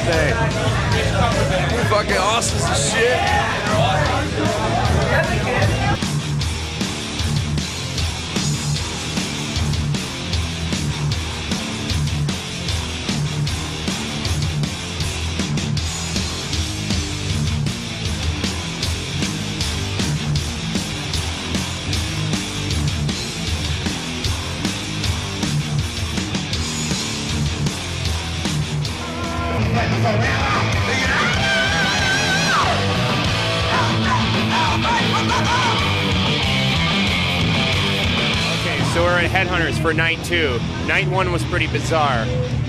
birthday. Fucking awesome as shit. Okay, so we're at Headhunters for night 2. Night 1 was pretty bizarre.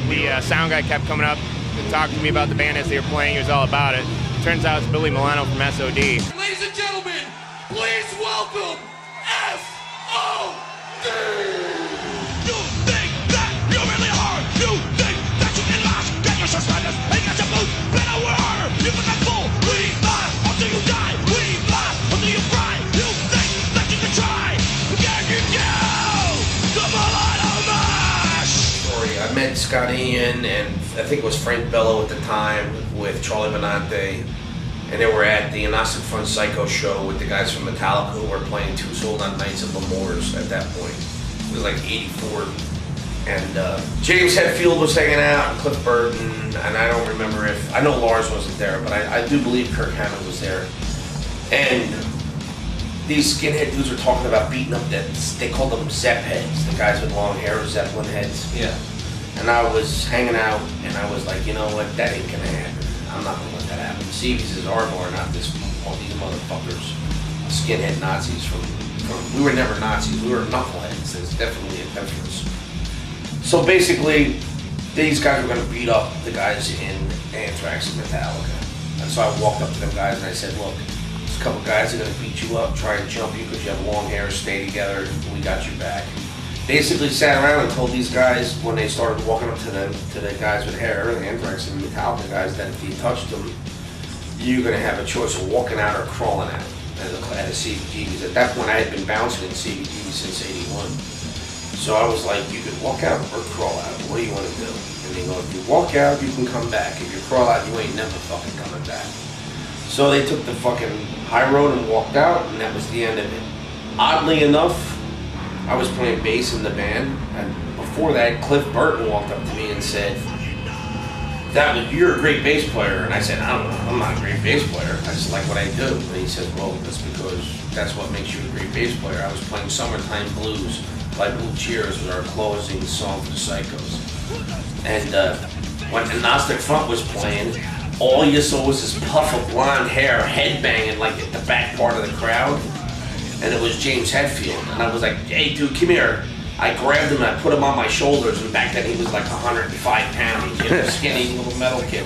The sound guy kept coming up and talking to me about the band as they were playing. He was all about it. Turns out it's Billy Milano from S.O.D. Ladies and gentlemen, please welcome S.O.D. You think that you're really hard. You think that you can last. Get your suspenders, ain't got your boots. Better wear harder. You can not fool. We laugh until you die. We laugh until you cry. You think that you can try. Can you go? The Milano Mash. I met Scott Ian and I think it was Frank Bello at the time with Charlie Benante, and they were at the Agnostic Front Psycho show with the guys from Metallica who were playing Two Sold Out Nights at L'Amour's at that point. It was like '84, and James Hetfield was hanging out, and Cliff Burton, and I don't remember if, I know Lars wasn't there, but I do believe Kirk Hammett was there. And these skinhead dudes were talking about beating up that, they called them Zepp heads, the guys with long hair, Zeppelin heads. Yeah. And I was hanging out, and I was like, you know what, that ain't gonna happen. I'm not gonna let that happen. Seavies is Ardmore, not this, all these motherfuckers, skinhead Nazis from, we were never Nazis, we were knuckleheads. There's definitely a difference. So basically, these guys were gonna beat up the guys in Anthrax and Metallica. And so I walked up to them guys and I said, look, there's a couple guys that are gonna beat you up, try and jump you because you have long hair, stay together, we got your back. Basically sat around and told these guys when they started walking up to the guys with hair, the Anthrax and Metallica guys, that if you touched them, you're gonna have a choice of walking out or crawling out at a CBGB's. At that point I had been bouncing in CBGB since '81. So I was like, you could walk out or crawl out, what do you wanna do? And they go, if you walk out, you can come back. If you crawl out, you ain't never fucking coming back. So they took the fucking high road and walked out, and that was the end of it. Oddly enough, I was playing bass in the band, and before that, Cliff Burton walked up to me and said, you're a great bass player. And I said, I'm not a great bass player. I just like what I do. And he said, well, that's because that's what makes you a great bass player. I was playing Summertime Blues by Blue Cheers with our closing song for the Psychos. And when Agnostic Front was playing, all you saw was this puff of blonde hair headbanging like at the back part of the crowd. And it was James Hetfield, and I was like, hey dude, come here. I grabbed him and I put him on my shoulders, and back then he was like 105 pounds, you know, skinny little metal kid.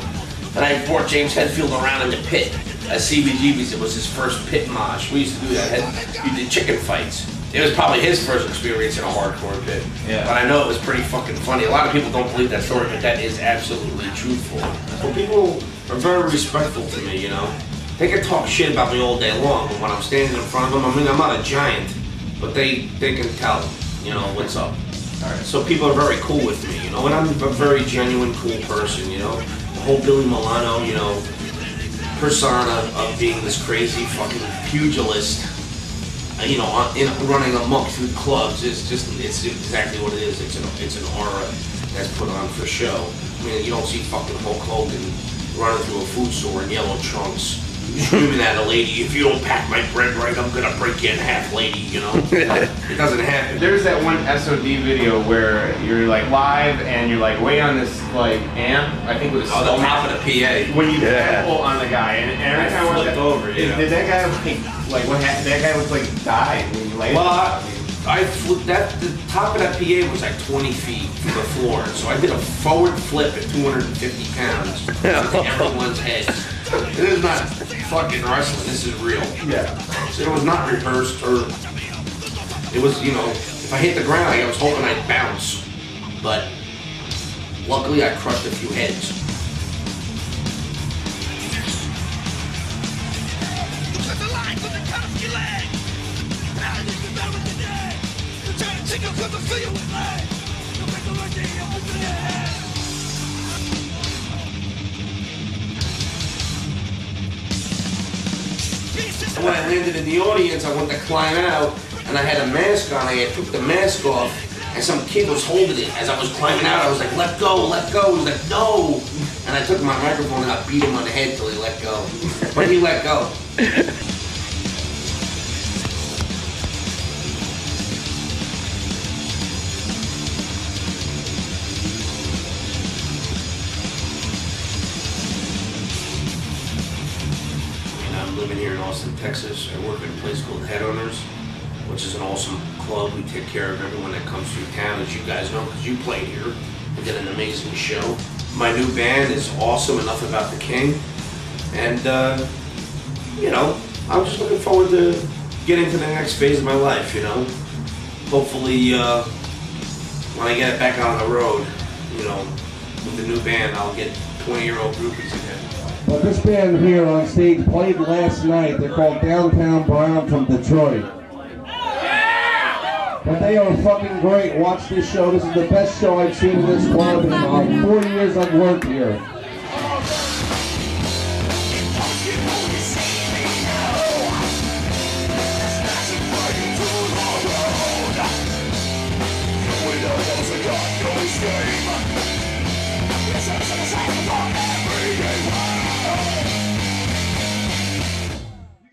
And I brought James Hetfield around in the pit at CBGB's. It was his first pit mosh. We used to do that. We did chicken fights. It was probably his first experience in a hardcore pit. Yeah. But I know it was pretty fucking funny. A lot of people don't believe that story, but that is absolutely truthful. So people are very respectful to me, you know. They can talk shit about me all day long, but when I'm standing in front of them, I mean, I'm not a giant, but they can tell, you know, what's up. All right. So people are very cool with me, you know, and I'm a very genuine, cool person, you know. The whole Billy Milano, you know, persona of being this crazy fucking pugilist, you know, running amok through clubs, it's exactly what it is. It's an aura that's put on for show. I mean, you don't see fucking Hulk Hogan running through a food store in yellow trunks, screaming at a lady, if you don't pack my bread right, I'm gonna break you in half, lady, you know? It doesn't happen. There's that one S.O.D. video where you're like live and you're like way on this like amp, I think with a the top of the PA. When you pull on the guy, and every time I flipped over, yeah. Did that guy like what happened? That guy was like died when you landed. Well, I flipped the top of that PA was like 20 feet from the floor, so I did a forward flip at 250 pounds on everyone's heads. It is not fucking wrestling, this is real. Yeah. So it was not rehearsed, or it was, you know, if I hit the ground, I was hoping I'd bounce, but luckily I crushed a few heads. And when I landed in the audience, I wanted to climb out, and I had a mask on. I took the mask off, and some kid was holding it. As I was climbing out, I was like, let go, let go. He was like, no. And I took my microphone and I beat him on the head till he let go. But he let go. I'm living here in Austin, Texas. I work at a place called Headhunters, which is an awesome club. We take care of everyone that comes through town, as you guys know, because you played here. We did an amazing show. My new band is awesome, Enough About the King. And, you know, I'm just looking forward to getting to the next phase of my life, you know. Hopefully, when I get back on the road, you know, with the new band, I'll get 20-year-old groupies again. Well, this band here on stage played last night. They're called Downtown Brown from Detroit. But they are fucking great. Watch this show. This is the best show I've seen in this club in our 4 years I've worked here. We don't